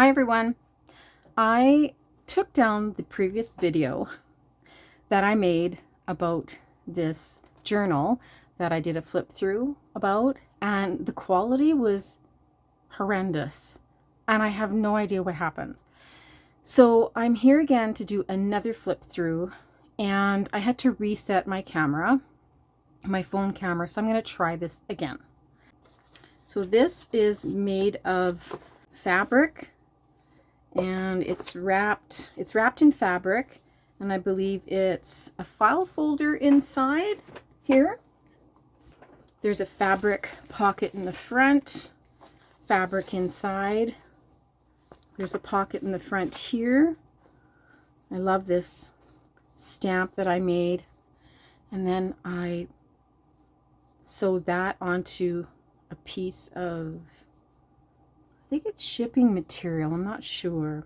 Hi everyone. I took down the previous video that I made about this journal that I did a flip through about, and the quality was horrendous and I have no idea what happened. So I'm here again to do another flip through, and I had to reset my camera, my phone camera, so I'm going to try this again. So this is made of fabric, and it's wrapped in fabric, and I believe it's a file folder inside here. There's a fabric pocket in the front, fabric inside. There's a pocket in the front here. I love this stamp that I made, and then I sewed that onto a piece of, I think it's shipping material, I'm not sure.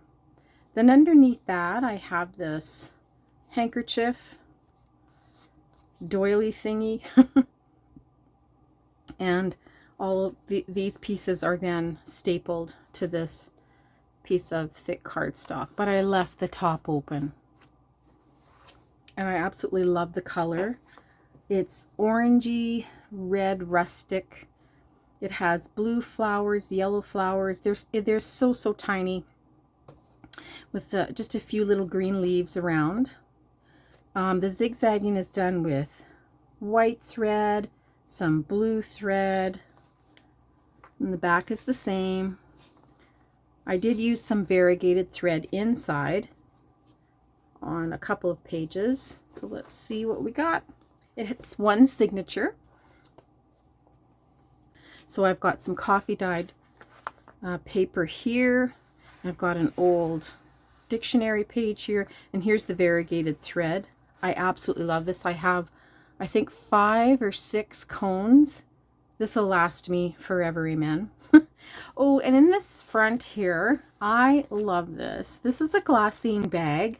Then underneath that I have this handkerchief doily thingy and all of these pieces are then stapled to this piece of thick cardstock, but I left the top open. And I absolutely love the color. It's orangey red rustic. It has blue flowers, yellow flowers. They're so tiny, with just a few little green leaves around. The zigzagging is done with white thread, some blue thread, and the back is the same. I did use some variegated thread inside on a couple of pages, so let's see what we got. It's one signature. So I've got some coffee dyed paper here. I've got an old dictionary page here, and here's the variegated thread. I absolutely love this. I have, I think, 5 or 6 cones. This will last me forever, amen. Oh, and in this front here, I love this. This is a glassine bag,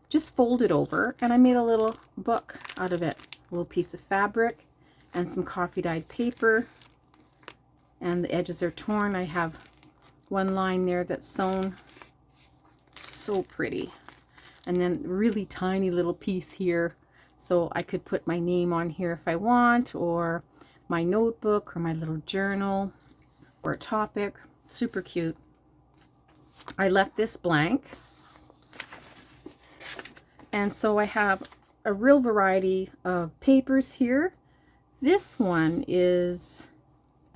just folded over, and I made a little book out of it. A little piece of fabric and some coffee dyed paper, and the edges are torn. I have one line there that's sewn. So pretty. And then really tiny little piece here, so I could put my name on here if I want, or my notebook, or my little journal, or a topic. Super cute. I left this blank, and so I have a real variety of papers here. This one is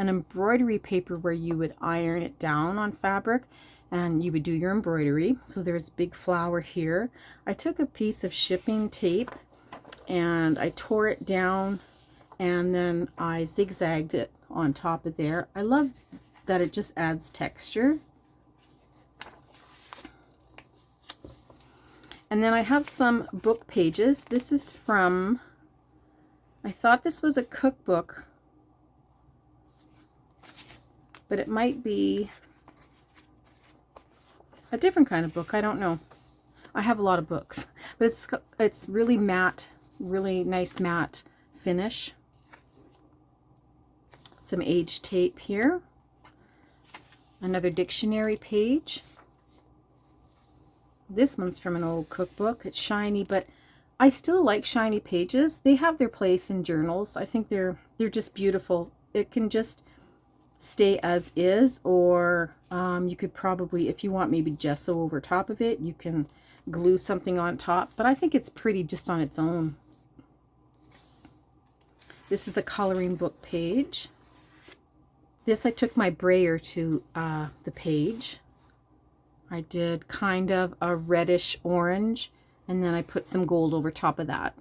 an embroidery paper where you would iron it down on fabric and you would do your embroidery. So there's a big flower here. I took a piece of shipping tape and I tore it down, and then I zigzagged it on top of there. I love that it just adds texture. And then I have some book pages. This is from, I thought this was a cookbook, but it might be a different kind of book. I don't know. I have a lot of books, but it's really matte, really nice matte finish. Some age tape here. Another dictionary page. This one's from an old cookbook. It's shiny, but I still like shiny pages. They have their place in journals. I think they're just beautiful. It can just stay as is, or you could probably, if you want maybe gesso over top of it, you can glue something on top, but I think it's pretty just on its own. This is a coloring book page. This, I took my brayer to the page. I did kind of a reddish orange, and then I put some gold over top of that.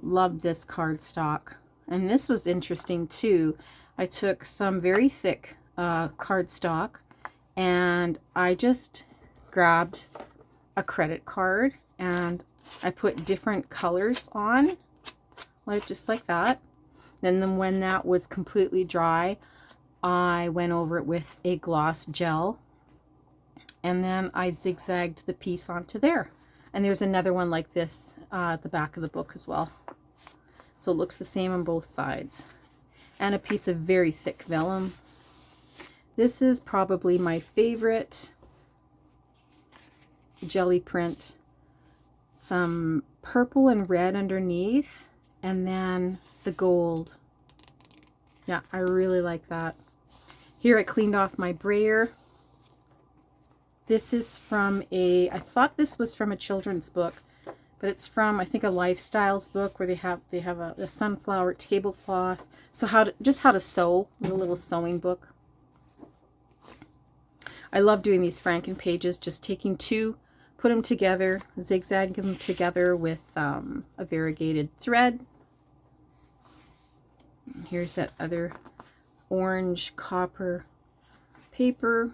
Love this cardstock. And this was interesting too. I took some very thick cardstock, and I just grabbed a credit card and I put different colors on, like just like that. Then when that was completely dry, I went over it with a gloss gel, and then I zigzagged the piece onto there. And there's another one like this at the back of the book as well. So it looks the same on both sides. And a piece of very thick vellum. This is probably my favorite jelly print. Some purple and red underneath, and then the gold. Yeah, I really like that. Here I cleaned off my brayer. This is from I thought this was from a children's book, but it's from, I think, a lifestyles book where they have a sunflower tablecloth. So just how to sew, a little sewing book. I love doing these Franken pages, just taking two, put them together, zigzag them together with a variegated thread. Here's that other orange copper paper,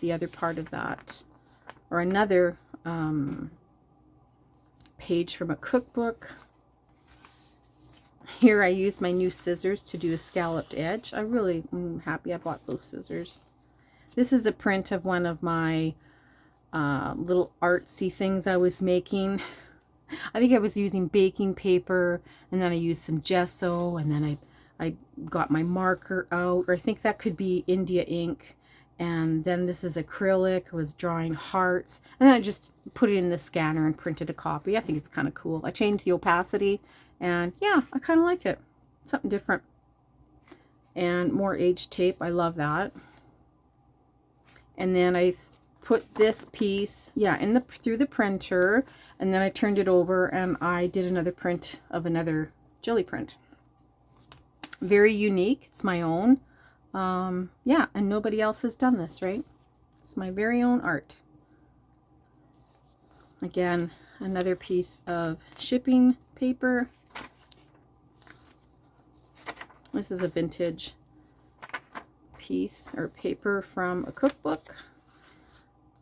the other part of that, or another page from a cookbook. Here I used my new scissors to do a scalloped edge. I really am happy I bought those scissors. This is a print of one of my little artsy things I was making. I think I was using baking paper, and then I used some gesso, and then I got my marker out, or I think that could be India ink, and then this is acrylic. I was drawing hearts, and then I just put it in the scanner and printed a copy. I think it's kind of cool. I changed the opacity, and yeah, I kind of like it. Something different. And more age tape. I love that. And then I put this piece, yeah, through the printer, and then I turned it over and I did another print of another jelly print. Very unique. It's my own. Yeah, and nobody else has done this, right? It's my very own art. Again, another piece of shipping paper. This is a vintage piece or paper from a cookbook.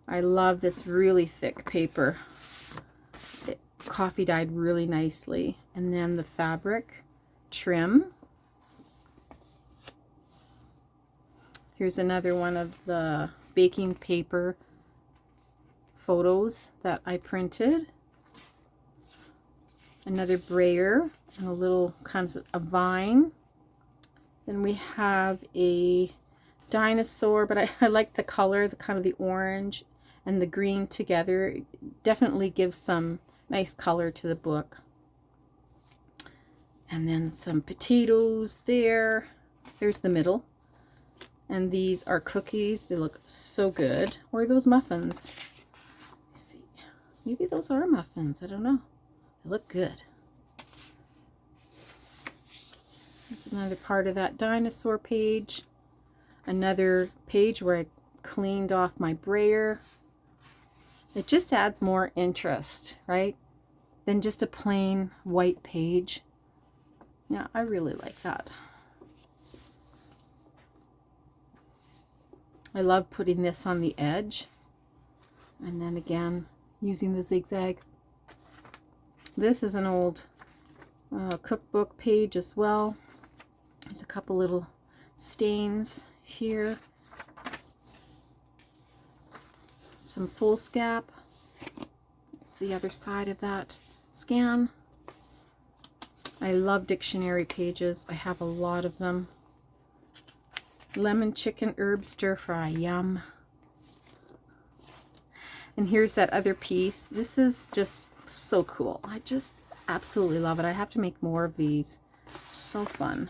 I love this really thick paper. It coffee dyed really nicely. And then the fabric trim. Here's another one of the baking paper photos that I printed. Another brayer and a little kind of a vine. Then we have a dinosaur, but I like the color, the kind of the orange and the green together. It definitely gives some nice color to the book. And then some potatoes there. There's the middle. And these are cookies. They look so good. Or are those muffins? Let's see. Maybe those are muffins. I don't know. They look good. This is another part of that dinosaur page. Another page where I cleaned off my brayer. It just adds more interest, right? Than just a plain white page. Yeah, I really like that. I love putting this on the edge. And then again, using the zigzag. This is an old cookbook page as well. There's a couple little stains here. Some foolscap. It's the other side of that scan. I love dictionary pages. I have a lot of them. Lemon chicken herb stir fry. Yum. And here's that other piece. This is just so cool. I just absolutely love it. I have to make more of these. So fun.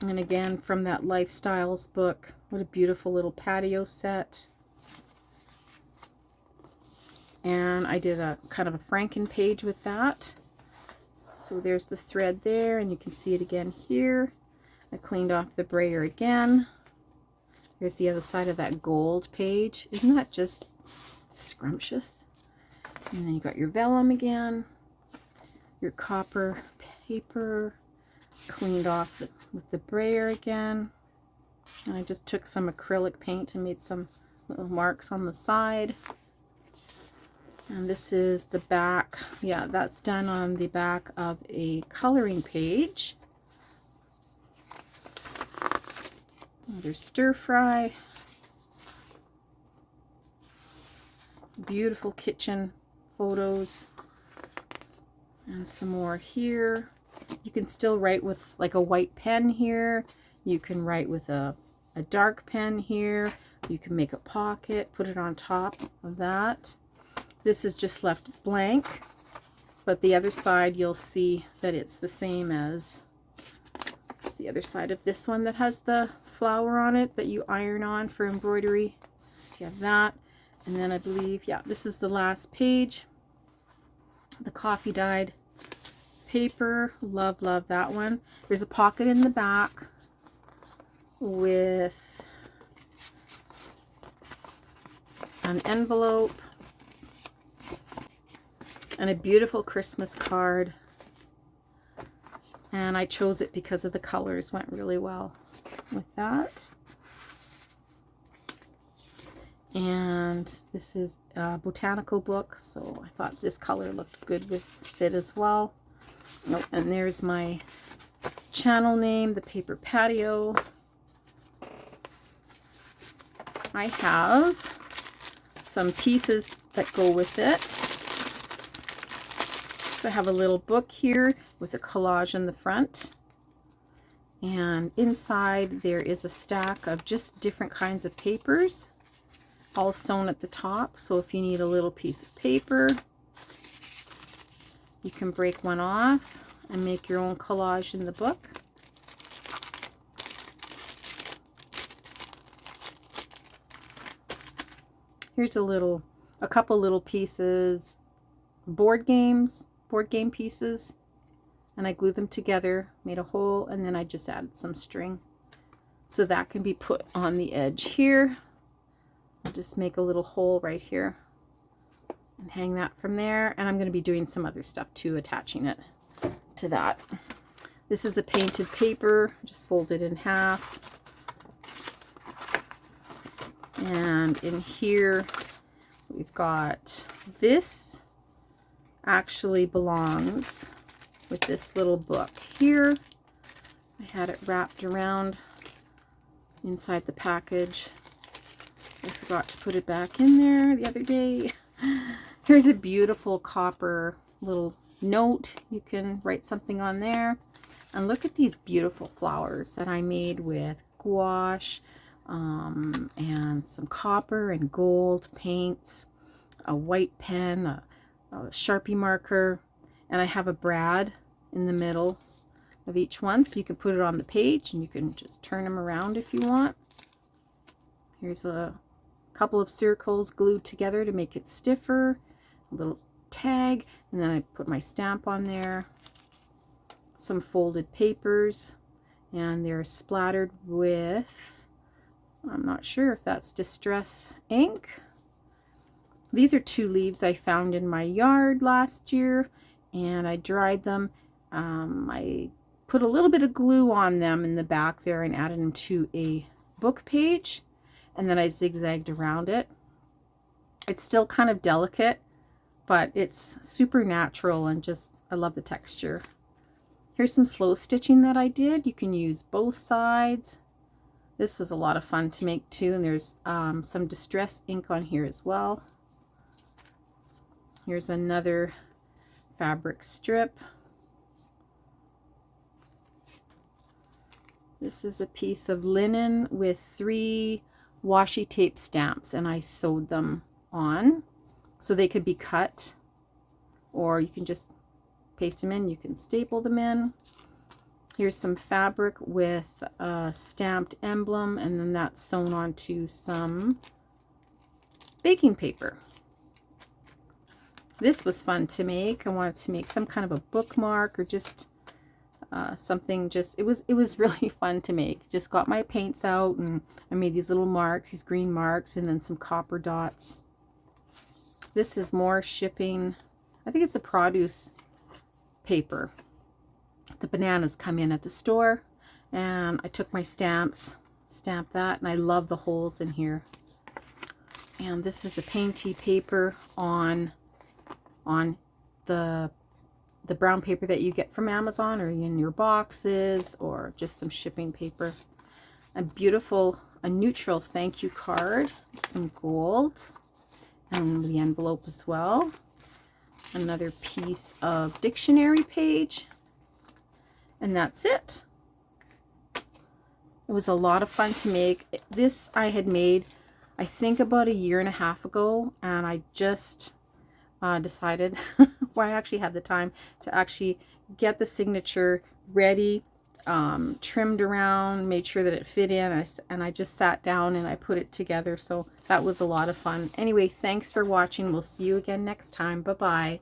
And again, from that Lifestyles book, what a beautiful little patio set. And I did a kind of a Franken page with that. So there's the thread there, and you can see it again here. I cleaned off the brayer again. Here's the other side of that gold page. Isn't that just scrumptious? And then you got your vellum again, your copper paper, cleaned off with the brayer again. And I just took some acrylic paint and made some little marks on the side. And this is the back. Yeah, that's done on the back of a coloring page. Another stir fry. Beautiful kitchen photos. And some more here. You can still write with like a white pen here. You can write with a dark pen here. You can make a pocket, put it on top of that. This is just left blank, but the other side you'll see that it's the same as it's the other side of this one that has the flower on it that you iron on for embroidery. So you have that. And then I believe, yeah, this is the last page. The coffee dyed paper. Love, love that one. There's a pocket in the back with an envelope and a beautiful Christmas card. And I chose it because of the colors, went really well with that. And this is a botanical book, so I thought this color looked good with it as well. Oh, and there's my channel name, the paper patio. I have some pieces that go with it. So I have a little book here with a collage in the front. And inside there is a stack of just different kinds of papers, all sewn at the top. So if you need a little piece of paper, you can break one off and make your own collage in the book. Here's a couple little pieces, board game pieces, and I glued them together, made a hole, and then I just added some string. So that can be put on the edge here. I'll just make a little hole right here and hang that from there. And I'm going to be doing some other stuff too, attaching it to that. This is a painted paper, just fold it in half. And in here we've got, this actually belongs with this little book here. I had it wrapped around inside the package. I forgot to put it back in there the other day. Here's a beautiful copper little note. You can write something on there. And look at these beautiful flowers that I made with gouache and some copper and gold paints, a white pen, a Sharpie marker, and I have a brad in the middle of each one, so you can put it on the page and you can just turn them around if you want. Here's a couple of circles glued together to make it stiffer, a little tag, and then I put my stamp on there, some folded papers, and they're splattered with, I'm not sure if that's distress ink. These are 2 leaves I found in my yard last year, and I dried them. I put a little bit of glue on them in the back there and added them to a book page, and then I zigzagged around it. It's still kind of delicate, but it's super natural and just, I love the texture. Here's some slow stitching that I did. You can use both sides. This was a lot of fun to make too, and there's some distress ink on here as well. Here's another fabric strip. This is a piece of linen with 3 washi tape stamps, and I sewed them on so they could be cut, or you can just paste them in, you can staple them in. Here's some fabric with a stamped emblem, and then that's sewn onto some baking paper. This was fun to make. I wanted to make some kind of a bookmark or just something. Just it was really fun to make. Just got my paints out and I made these little marks, these green marks, and then some copper dots. This is more shipping. I think it's a produce paper. The bananas come in at the store, and I took my stamps, stamped that, and I love the holes in here. And this is a painty paper on the brown paper that you get from Amazon or in your boxes, or just some shipping paper. A neutral thank you card, some gold, and the envelope as well. Another piece of dictionary page. And that's it. It was a lot of fun to make. This I had made, I think, about a year and a half ago, and I just decided, well, I actually had the time to actually get the signature ready, trimmed around, made sure that it fit in, and I just sat down and I put it together. So that was a lot of fun. Anyway, thanks for watching. We'll see you again next time. Bye-bye.